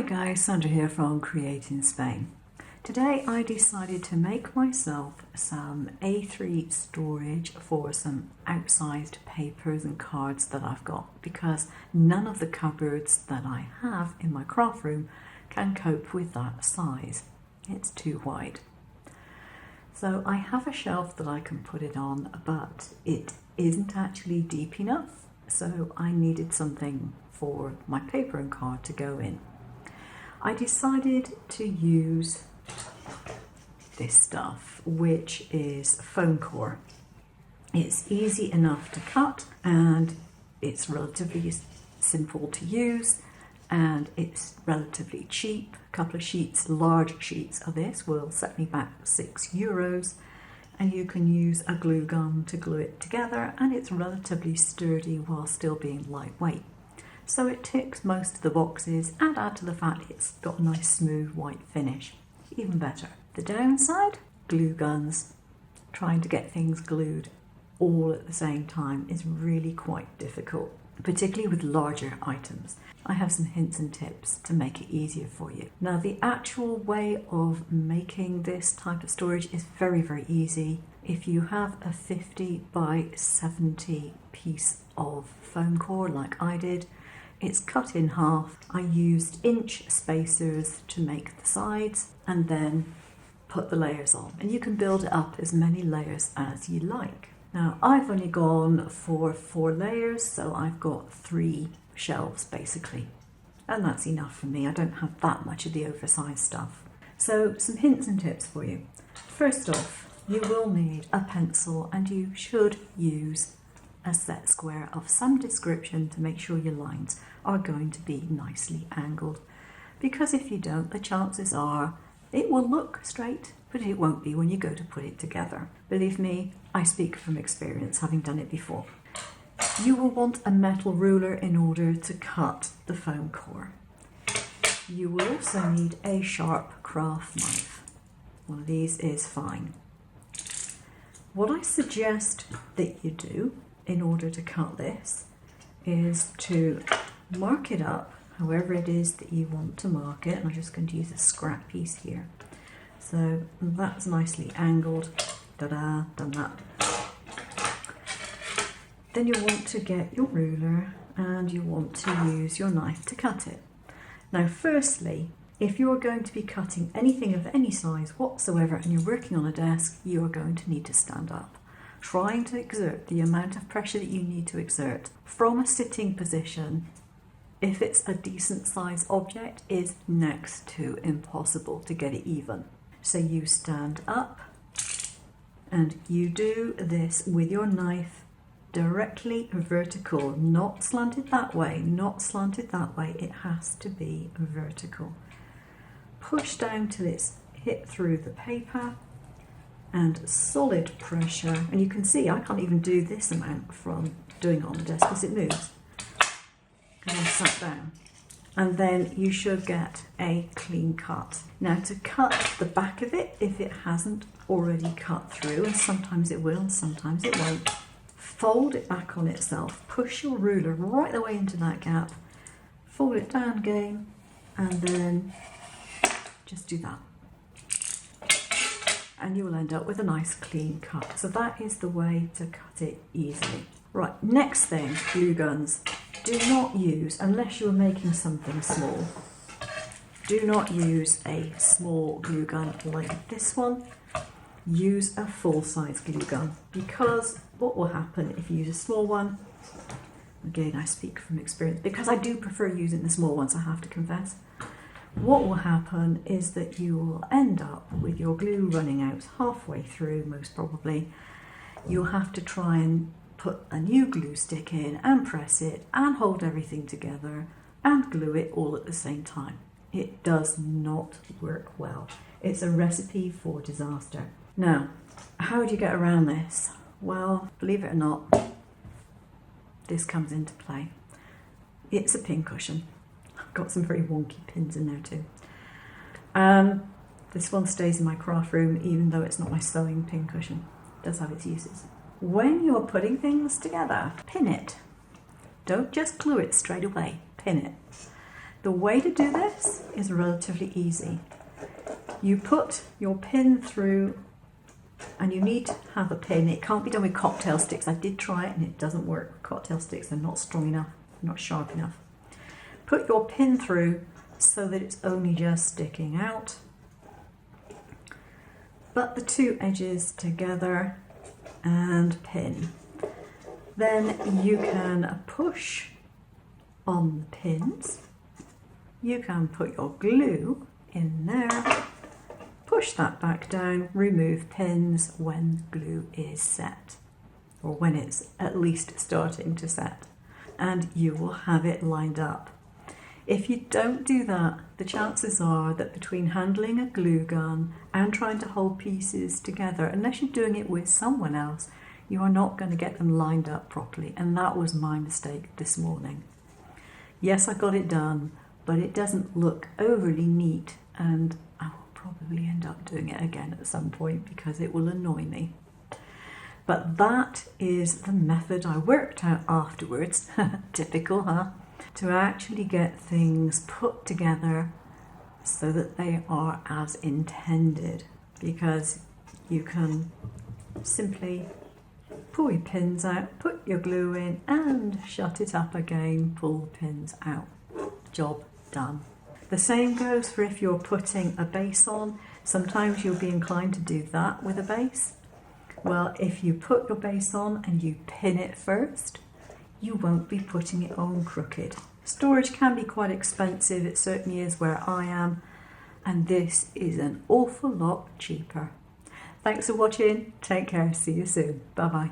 guys, Sandra here from Creating Spain. Today I decided to make myself some A3 storage for some outsized papers and cards that I've got, because none of the cupboards that I have in my craft room can cope with that size. It's too wide. So I have a shelf that I can put it on, but it isn't actually deep enough, so I needed something for my paper and card to go in. I decided to use this stuff, which is foam core. It's easy enough to cut and it's relatively simple to use and it's relatively cheap. A couple of sheets, large sheets of this will set me back €6, and you can use a glue gun to glue it together, and it's relatively sturdy while still being lightweight. So it ticks most of the boxes, and add to the fact it's got a nice smooth white finish. Even better. The downside? Glue guns. Trying to get things glued all at the same time is really quite difficult, particularly with larger items. I have some hints and tips to make it easier for you. Now, the actual way of making this type of storage is very, very easy. If you have a 50 by 70 piece of foam core like I did, it's cut in half. I used inch spacers to make the sides and then put the layers on. And you can build it up as many layers as you like. Now, I've only gone for 4 layers, so I've got 3 shelves basically. And that's enough for me. I don't have that much of the oversized stuff. So some hints and tips for you. First off, you will need a pencil, and you should use a set square of some description to make sure your lines are going to be nicely angled, because if you don't, the chances are it will look straight, but it won't be when you go to put it together. Believe me, I speak from experience, having done it before. You will want a metal ruler in order to cut the foam core. You will also need a sharp craft knife. One of these is fine. What I suggest that you do in order to cut this is to mark it up however it is that you want to mark it. And I'm just going to use a scrap piece here. So that's nicely angled. Ta-da, done that. Then you want to get your ruler and you want to use your knife to cut it. Now, firstly, if you're going to be cutting anything of any size whatsoever and you're working on a desk, you are going to need to stand up. Trying to exert the amount of pressure that you need to exert from a sitting position, if it's a decent size object, is next to impossible to get it even. So you stand up and you do this with your knife directly vertical, not slanted that way, not slanted that way. It has to be vertical. Push down till it's hit through the paper, and solid pressure. And you can see I can't even do this amount from doing it on the desk because it moves. And then sat down. And then you should get a clean cut. Now, to cut the back of it, if it hasn't already cut through, and sometimes it will, sometimes it won't, fold it back on itself, push your ruler right the way into that gap, fold it down again, and then just do that. And you will end up with a nice clean cut. So that is the way to cut it easily. Right, next thing, glue guns. Do not use, unless you're making something small, do not use a small glue gun like this one. Use a full-size glue gun, because what will happen if you use a small one, again I speak from experience because I do prefer using the small ones, I have to confess. What will happen is that you will end up with your glue running out halfway through, most probably. You'll have to try and put a new glue stick in and press it and hold everything together and glue it all at the same time. It does not work well. It's a recipe for disaster. Now, how do you get around this? Well, believe it or not, this comes into play. It's a pin cushion. Got some very wonky pins in there too. This one stays in my craft room even though it's not my sewing pin cushion. It does have its uses. When you're putting things together, pin it. Don't just glue it straight away, pin it. The way to do this is relatively easy. You put your pin through, and you need to have a pin. It can't be done with cocktail sticks. I did try it and it doesn't work. Cocktail sticks are not strong enough, not sharp enough. Put your pin through so that it's only just sticking out. Butt the two edges together and pin. Then you can push on the pins. You can put your glue in there, push that back down, remove pins when glue is set, or when it's at least starting to set, and you will have it lined up. If you don't do that, the chances are that between handling a glue gun and trying to hold pieces together, unless you're doing it with someone else, you are not going to get them lined up properly, and that was my mistake this morning. Yes, I got it done, but it doesn't look overly neat, and I will probably end up doing it again at some point because it will annoy me. But that is the method I worked out afterwards, typical, huh? To actually get things put together so that they are as intended, because you can simply pull your pins out, put your glue in and shut it up again, pull the pins out. Job done. The same goes for if you're putting a base on. Sometimes you'll be inclined to do that with a base. Well, if you put your base on and you pin it first, you won't be putting it on crooked. Storage can be quite expensive, it certainly is where I am, and this is an awful lot cheaper. Thanks for watching, take care, see you soon, bye bye.